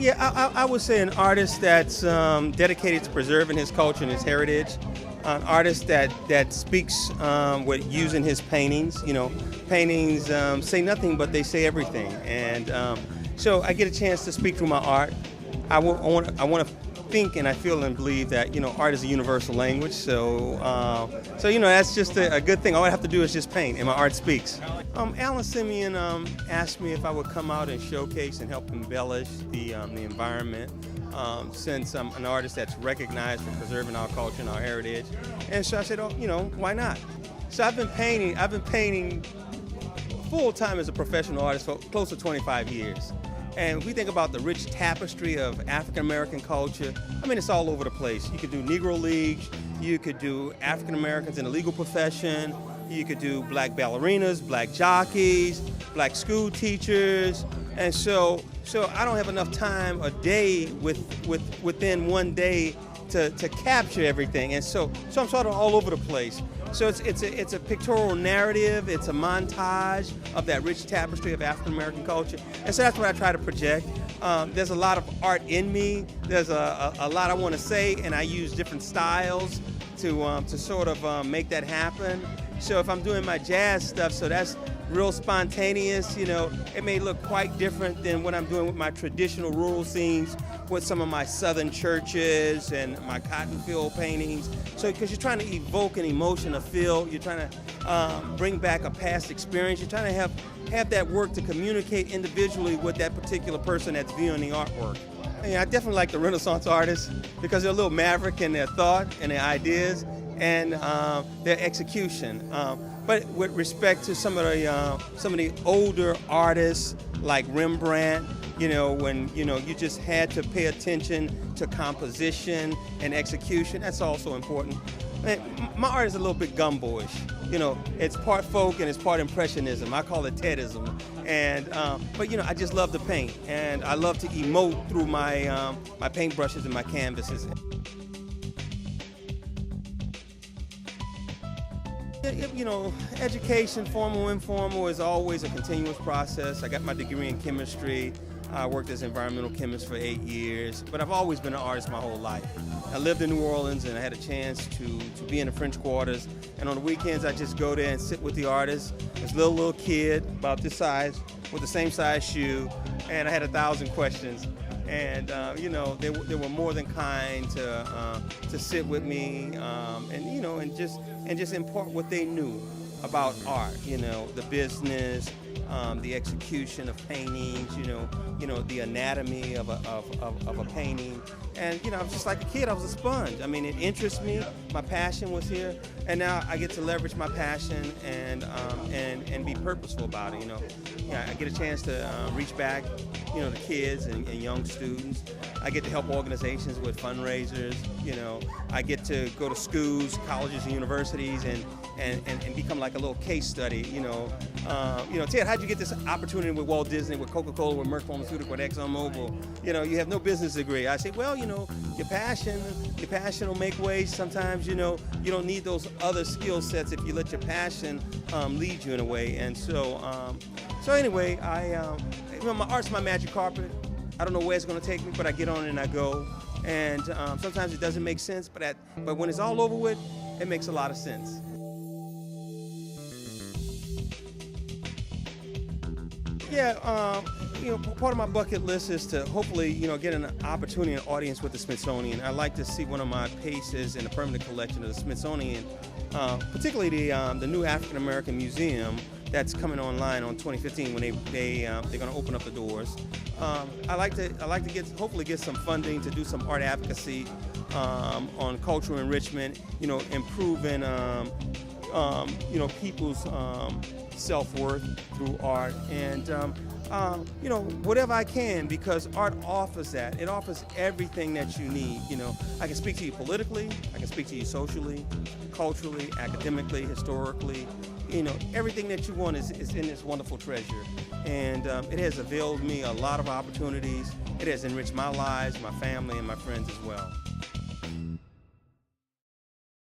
Yeah, I would say an artist that's dedicated to preserving his culture and his heritage. An artist that speaks with using his paintings. Paintings say nothing, but they say everything. And so I get a chance to speak through my art. I want to think and I feel and believe that art is a universal language. So that's just a good thing. All I have to do is just paint, and my art speaks. Alan Simeon asked me if I would come out and showcase and help embellish the environment. Since I'm an artist that's recognized for preserving our culture and our heritage, and so I said, why not? So I've been painting full time as a professional artist for close to 25 years. And if we think about the rich tapestry of African American culture, it's all over the place. You could do Negro Leagues, you could do African Americans in the legal profession, you could do black ballerinas, black jockeys, black school teachers, and so I don't have enough time a day within one day to capture everything, and so I'm sort of all over the place. So it's a pictorial narrative, it's a montage of that rich tapestry of African American culture, and so that's what I try to project. There's a lot of art in me. There's a lot I want to say, and I use different styles to sort of make that happen. So if I'm doing my jazz stuff, so that's real spontaneous, it may look quite different than what I'm doing with my traditional rural scenes with some of my southern churches and my cotton field paintings. So because you're trying to evoke an emotion, a feel, you're trying to bring back a past experience, you're trying to have that work to communicate individually with that particular person that's viewing the artwork. I definitely like the Renaissance artists because they're a little maverick in their thought and their ideas and their execution. But with respect to some of the older artists like Rembrandt, when you just had to pay attention to composition and execution, that's also important. My art is a little bit gumboish. It's part folk and it's part impressionism. I call it Tedism. And but I just love to paint, and I love to emote through my my paintbrushes and my canvases. Education, formal, informal, is always a continuous process. I got my degree in chemistry. I worked as an environmental chemist for 8 years, but I've always been an artist my whole life. I lived in New Orleans, and I had a chance to be in the French Quarters, and on the weekends I just go there and sit with the artists. This little kid, about this size, with the same size shoe, and I had 1,000 questions. And they were more than kind to sit with me, and just impart what they knew about art. The business, the execution of paintings. The anatomy of a painting. And I was just like a kid. I was a sponge. It interests me. My passion was here, and now I get to leverage my passion and be purposeful about it. I get a chance to reach back, to kids and young students. I get to help organizations with fundraisers. I get to go to schools, colleges, and universities, and become like a little case study. Ted, how'd you get this opportunity with Walt Disney, with Coca-Cola, with Merck Pharmaceutical, with ExxonMobil? You have no business degree. I say, well, your passion will make ways. Sometimes, you don't need those other skill sets if you let your passion lead you in a way. And so anyway, my art's my magic carpet. I don't know where it's going to take me, but I get on it and I go. And sometimes it doesn't make sense, but when it's all over with, it makes a lot of sense. Yeah, part of my bucket list is to hopefully, get an opportunity, an audience with the Smithsonian. I'd like to see one of my pieces in the permanent collection of the Smithsonian, particularly the new African American Museum that's coming online on 2015 when they're going to open up the doors. I like to hopefully get some funding to do some art advocacy on cultural enrichment. Improving people's self-worth through art, and whatever I can, because art offers that. It offers everything that you need. I can speak to you politically, I can speak to you socially, culturally, academically, historically. Everything that you want is in this wonderful treasure, and it has availed me a lot of opportunities. It has enriched my lives, my family, and my friends as well.